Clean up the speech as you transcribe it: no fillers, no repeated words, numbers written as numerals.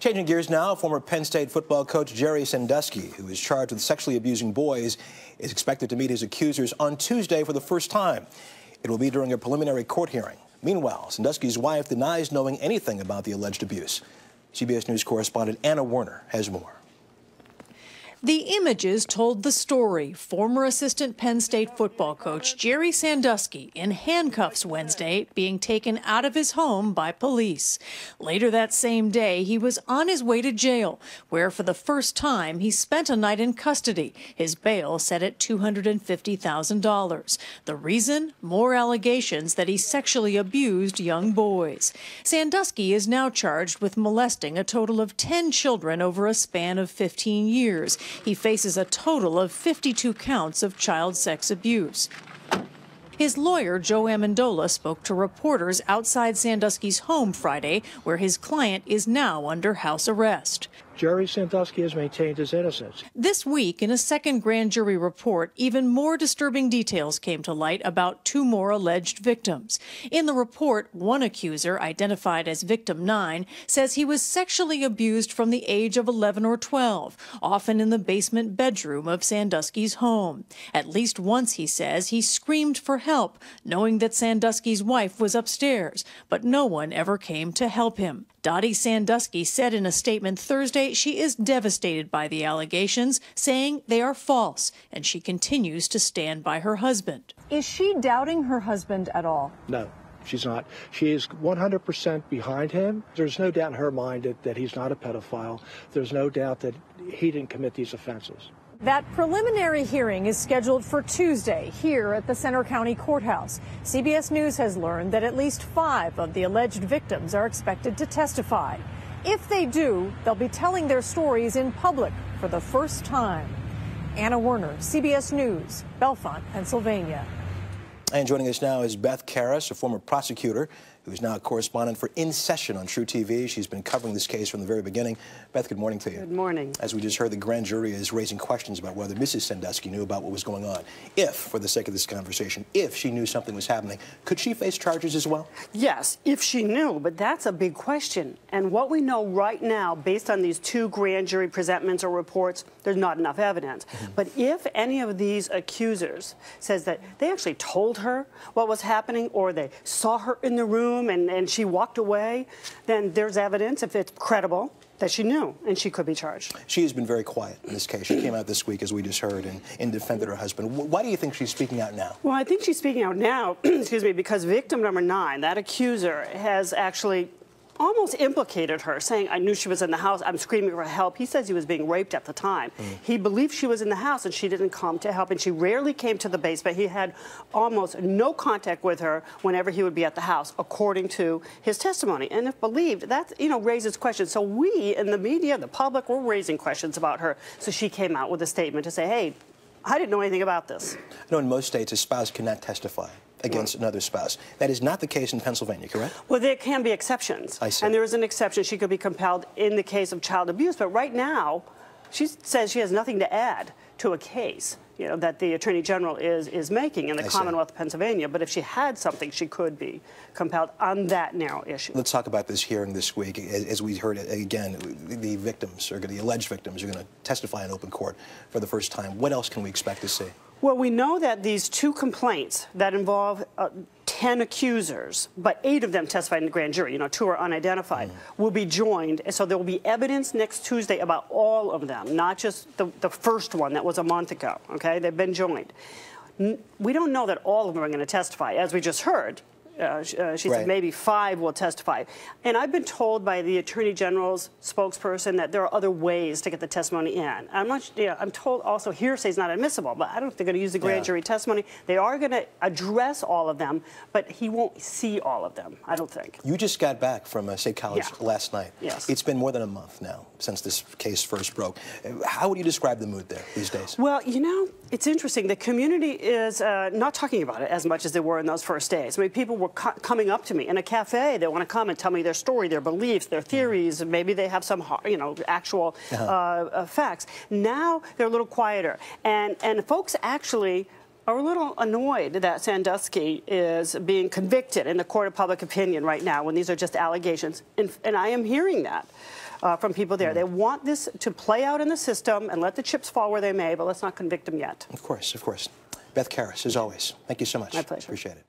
Changing gears now, former Penn State football coach Jerry Sandusky, who is charged with sexually abusing boys, is expected to meet his accusers on Tuesday for the first time. It will be during a preliminary court hearing. Meanwhile, Sandusky's wife denies knowing anything about the alleged abuse. CBS News correspondent Werner has more. The images told the story. Former assistant Penn State football coach Jerry Sandusky in handcuffs Wednesday, being taken out of his home by police. Later that same day, he was on his way to jail, where for the first time he spent a night in custody, his bail set at $250,000. The reason? More allegations that he sexually abused young boys. Sandusky is now charged with molesting a total of 10 children over a span of 15 years. He faces a total of 52 counts of child sex abuse. His lawyer, Joe Amendola, spoke to reporters outside Sandusky's home Friday, where his client is now under house arrest. Jerry Sandusky has maintained his innocence. This week, in a second grand jury report, even more disturbing details came to light about two more alleged victims. In the report, one accuser, identified as victim 9, says he was sexually abused from the age of 11 or 12, often in the basement bedroom of Sandusky's home. At least once, he says, he screamed for help, knowing that Sandusky's wife was upstairs, but no one ever came to help him. Dottie Sandusky said in a statement Thursday she is devastated by the allegations, saying they are false, and she continues to stand by her husband. Is she doubting her husband at all? No, she's not. She is 100% behind him. There's no doubt in her mind that he's not a pedophile. There's no doubt that he didn't commit these offenses. That preliminary hearing is scheduled for Tuesday here at the Center County Courthouse. CBS News has learned that at least 5 of the alleged victims are expected to testify. If they do, they'll be telling their stories in public for the first time. Werner, CBS News, Bellefonte, Pennsylvania. And joining us now is Berth Karas, a former prosecutor who is now a correspondent for In Session on TruTV. She's been covering this case from the very beginning. Berth, good morning to you. Good morning. As we just heard, the grand jury is raising questions about whether Mrs. Sandusky knew about what was going on. If, for the sake of this conversation, if she knew something was happening, could she face charges as well? Yes, if she knew, but that's a big question. And what we know right now, based on these 2 grand jury presentments or reports, there's not enough evidence. But if any of these accusers says that they actually told her what was happening, or they saw her in the room and she walked away, then there's evidence, if it's credible, that she knew, and she could be charged. She has been very quiet in this case. She came out this week, as we just heard, and defended her husband. Why do you think she's speaking out now? Well, I think she's speaking out now, excuse me, because victim number 9, that accuser, has actually almost implicated her, saying, I knew she was in the house, I'm screaming for help. He says he was being raped at the time. He believed she was in the house and she didn't come to help, and she rarely came to the basement. He had almost no contact with her whenever he would be at the house, according to his testimony. And if believed, that, raises questions. So we in the media, the public, we're raising questions about her. So she came out with a statement to say, hey, I didn't know anything about this. I know in most states a spouse cannot testify against another spouse. That is not the case in Pennsylvania, correct? Well, there can be exceptions. I see. And there is an exception. She could be compelled in the case of child abuse. But right now, she says she has nothing to add to a case, that the Attorney General is making in the Commonwealth of Pennsylvania. But if she had something, she could be compelled on that narrow issue. Let's talk about this hearing this week. As we heard again, the victims, or the alleged victims, are going to testify in open court for the first time. What else can we expect to see? Well, we know that these 2 complaints that involve 10 accusers, but 8 of them testified in the grand jury, 2 are unidentified, will be joined. So there will be evidence next Tuesday about all of them, not just the first one that was a month ago, okay? They've been joined. We don't know that all of them are going to testify, as we just heard. She said maybe 5 will testify. And I've been told by the Attorney General's spokesperson that there are other ways to get the testimony in. I'm told also hearsay is not admissible, but I don't think they're going to use the grand jury testimony. They are going to address all of them, but he won't see all of them, I don't think. You just got back from State College last night. Yes. It's been more than a month now since this case first broke. How would you describe the mood there these days? Well, it's interesting. The community is not talking about it as much as they were in those first days. I mean, people were coming up to me in a cafe. They want to come and tell me their story, their beliefs, their theories. Maybe they have some, actual facts. Now they're a little quieter, and folks actually are a little annoyed that Sandusky is being convicted in the court of public opinion right now when these are just allegations, and I am hearing that. from people there. They want this to play out in the system and let the chips fall where they may, but let's not convict them yet. Of course, of course. Berth Karas, as always, thank you so much. My pleasure. Appreciate it.